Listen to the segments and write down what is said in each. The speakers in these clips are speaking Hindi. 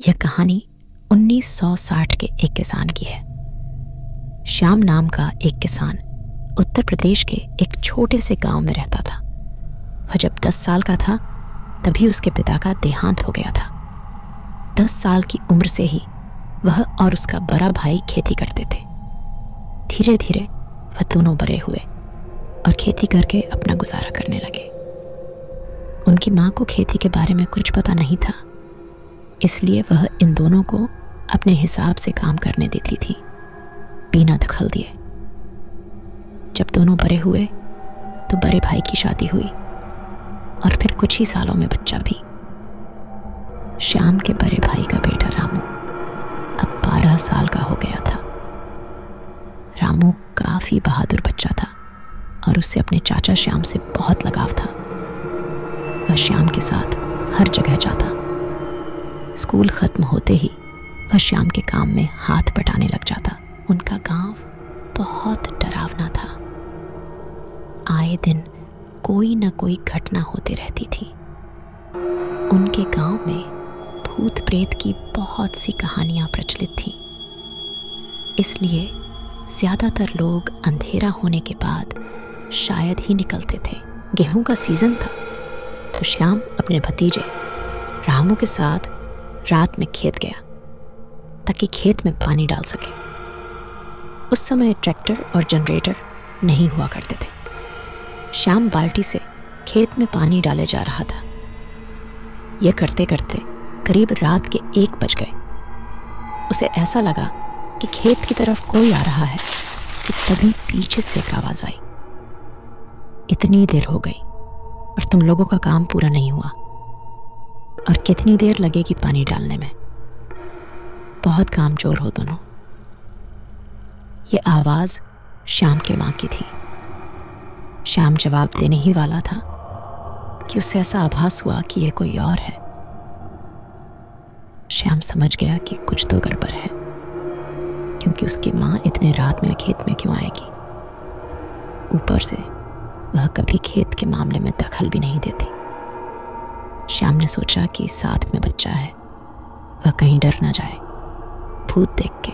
यह कहानी 1960 के एक किसान की है। श्याम नाम का एक किसान उत्तर प्रदेश के एक छोटे से गांव में रहता था। वह जब 10 साल का था तभी उसके पिता का देहांत हो गया था। 10 साल की उम्र से ही वह और उसका बड़ा भाई खेती करते थे। धीरे धीरे वह दोनों बड़े हुए और खेती करके अपना गुजारा करने लगे। उनकी माँ को खेती के बारे में कुछ पता नहीं था, इसलिए वह इन दोनों को अपने हिसाब से काम करने देती थी, बिना दखल दिए। जब दोनों बड़े हुए तो बड़े भाई की शादी हुई और फिर कुछ ही सालों में बच्चा भी। श्याम के बड़े भाई का बेटा रामू अब 12 साल का हो गया था। रामू काफी बहादुर बच्चा था और उससे अपने चाचा श्याम से बहुत लगाव था। वह श्याम के साथ हर जगह जाता। स्कूल खत्म होते ही वह श्याम के काम में हाथ बटाने लग जाता। उनका गांव बहुत डरावना था। आए दिन कोई न कोई घटना होती रहती थी। उनके गांव में भूत प्रेत की बहुत सी कहानियां प्रचलित थीं। इसलिए ज्यादातर लोग अंधेरा होने के बाद शायद ही निकलते थे। गेहूं का सीजन था तो श्याम अपने भतीजे रामू के साथ रात में खेत गया ताकि खेत में पानी डाल सके। उस समय ट्रैक्टर और जनरेटर नहीं हुआ करते थे। श्याम बाल्टी से खेत में पानी डाले जा रहा था। यह करते करते करीब रात के 1 बज गए। उसे ऐसा लगा कि खेत की तरफ कोई आ रहा है कि तभी पीछे से एक आवाज आई। इतनी देर हो गई और तुम लोगों का काम पूरा नहीं हुआ, और कितनी देर लगेगी पानी डालने में? बहुत कामचोर हो दोनों। ये आवाज श्याम के माँ की थी। श्याम जवाब देने ही वाला था कि उसे ऐसा आभास हुआ कि यह कोई और है। श्याम समझ गया कि कुछ तो गड़बड़ है, क्योंकि उसकी माँ इतने रात में खेत में क्यों आएगी। ऊपर से वह कभी खेत के मामले में दखल भी नहीं देती। श्याम ने सोचा कि साथ में बच्चा है, वह कहीं डर न जाए भूत देख के।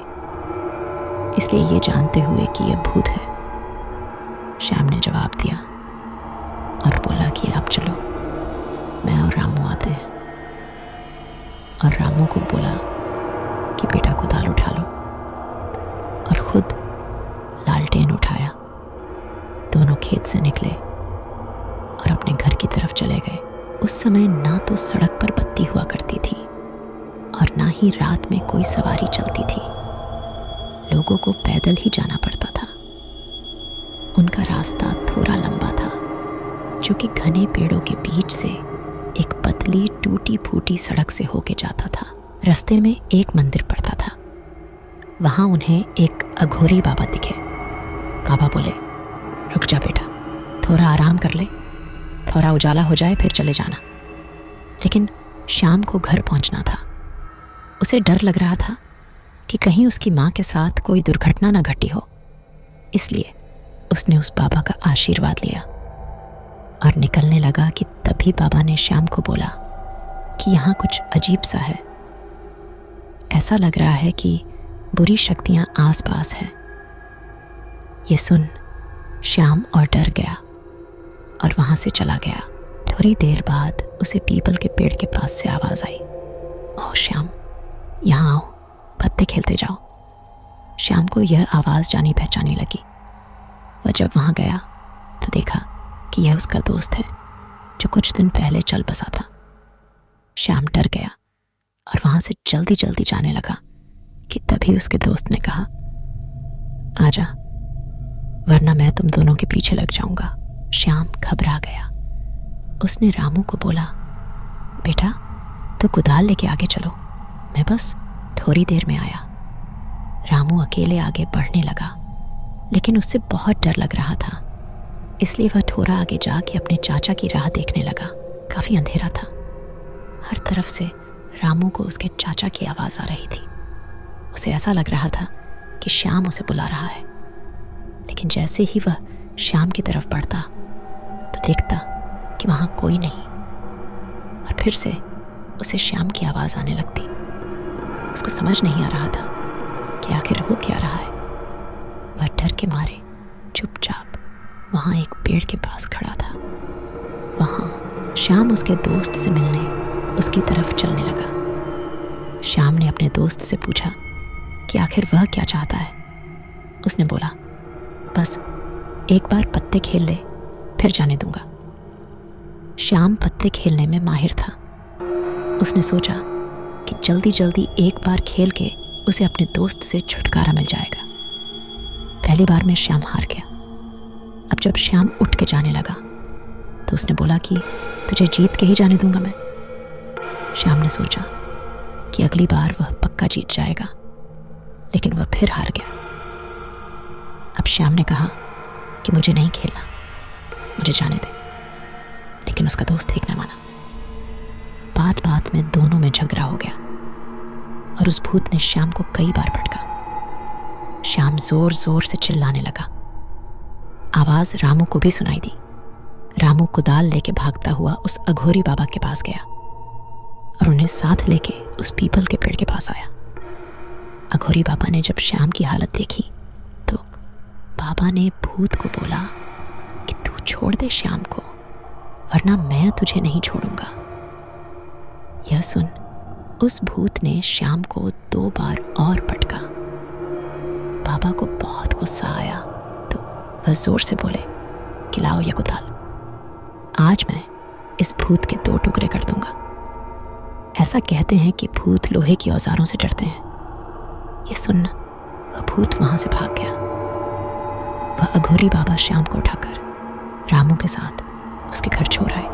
इसलिए ये जानते हुए कि यह भूत है, श्याम ने जवाब दिया और बोला कि आप चलो, मैं और रामू आते हैं। और रामू को बोला कि बेटा कुदाल उठा लो, और खुद लालटेन उठाया। दोनों खेत से निकले और अपने घर की तरफ चले गए। उस समय ना तो सड़क पर बत्ती हुआ करती थी और ना ही रात में कोई सवारी चलती थी। लोगों को पैदल ही जाना पड़ता था। उनका रास्ता थोड़ा लंबा था, जो कि घने पेड़ों के बीच से एक पतली टूटी फूटी सड़क से होके जाता था। रास्ते में एक मंदिर पड़ता था। वहां उन्हें एक अघोरी बाबा दिखे। बाबा बोले, रुक जा बेटा, थोड़ा आराम कर ले, थोड़ा उजाला हो जाए फिर चले जाना। लेकिन श्याम को घर पहुंचना था। उसे डर लग रहा था कि कहीं उसकी माँ के साथ कोई दुर्घटना न घटी हो। इसलिए उसने उस बाबा का आशीर्वाद लिया और निकलने लगा कि तभी बाबा ने श्याम को बोला कि यहाँ कुछ अजीब सा है। ऐसा लग रहा है कि बुरी शक्तियाँ आसपास हैं। ये सुन श्याम और डर गया और वहां से चला गया। थोड़ी देर बाद उसे पीपल के पेड़ के पास से आवाज आई, ओह श्याम, यहाँ आओ, पत्ते खेलते जाओ। श्याम को यह आवाज जानी पहचानी लगी। वह जब वहां गया तो देखा कि यह उसका दोस्त है, जो कुछ दिन पहले चल बसा था। श्याम डर गया और वहां से जल्दी जल्दी जाने लगा कि तभी उसके दोस्त ने कहा, आजा, वरना मैं तुम दोनों के पीछे लग जाऊंगा। श्याम घबरा गया। उसने रामू को बोला, बेटा तो कुदाल लेके आगे चलो, मैं बस थोड़ी देर में आया। रामू अकेले आगे बढ़ने लगा, लेकिन उससे बहुत डर लग रहा था। इसलिए वह थोड़ा आगे जाके अपने चाचा की राह देखने लगा। काफी अंधेरा था। हर तरफ से रामू को उसके चाचा की आवाज आ रही थी। उसे ऐसा लग रहा था कि श्याम उसे बुला रहा है। लेकिन जैसे ही वह श्याम की तरफ बढ़ता तो देखता कि वहां कोई नहीं, और फिर से उसे श्याम की आवाज आने लगती। उसको समझ नहीं आ रहा था कि आखिर हो क्या रहा है। वह डर के मारे चुपचाप वहाँ एक पेड़ के पास खड़ा था। वहाँ श्याम उसके दोस्त से मिलने उसकी तरफ चलने लगा। श्याम ने अपने दोस्त से पूछा कि आखिर वह क्या चाहता है। उसने बोला, बस एक बार पत्ते खेल ले, फिर जाने दूंगा। श्याम पत्ते खेलने में माहिर था। उसने सोचा कि जल्दी जल्दी एक बार खेल के उसे अपने दोस्त से छुटकारा मिल जाएगा। पहली बार में श्याम हार गया। अब जब श्याम उठ के जाने लगा तो उसने बोला कि तुझे जीत के ही जाने दूंगा मैं। श्याम ने सोचा कि अगली बार वह पक्का जीत जाएगा, लेकिन वह फिर हार गया। अब श्याम ने कहा कि मुझे नहीं खेलना, मुझे जाने दे, लेकिन उसका दोस्त एक न माना। बात बात में दोनों में झगड़ा हो गया और उस भूत ने श्याम को कई बार पटका। श्याम जोर जोर से चिल्लाने लगा। आवाज रामू को भी सुनाई दी। रामू कुदाल लेके भागता हुआ उस अघोरी बाबा के पास गया और उन्हें साथ लेके उस पीपल के पेड़ के पास आया। अघोरी बाबा ने जब श्याम की हालत देखी तो बाबा ने भूत को बोला कि तू छोड़ दे श्याम को, वरना मैं तुझे नहीं छोड़ूंगा। यह सुन उस भूत ने श्याम को 2 बार और पटका। बाबा को बहुत गुस्सा आया तो वह जोर से बोले कि लाओ ये कुदाल, आज मैं इस भूत के 2 टुकड़े कर दूंगा। ऐसा कहते हैं कि भूत लोहे के औजारों से डरते हैं। ये सुनना वह भूत वहां से भाग गया। वह अघोरी बाबा श्याम को उठाकर रामू के साथ उसके घर छोड़ आए।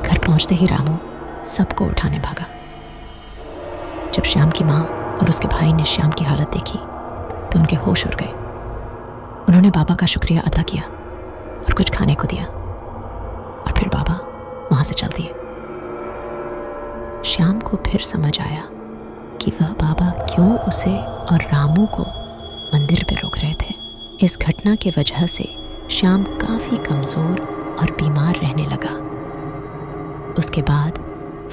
घर पहुंचते ही रामू सबको उठाने भागा। जब श्याम की माँ और उसके भाई ने श्याम की हालत देखी तो उनके होश उड़ गए। उन्होंने बाबा का शुक्रिया अदा किया और कुछ खाने को दिया और फिर बाबा वहां से चल दिए। श्याम को फिर समझ आया कि वह बाबा क्यों उसे और रामू को मंदिर पे रोक रहे थे। इस घटना के वजह से श्याम काफी कमजोर और बीमार रहने लगा। उसके बाद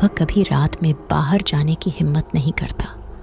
वह कभी रात में बाहर जाने की हिम्मत नहीं करता।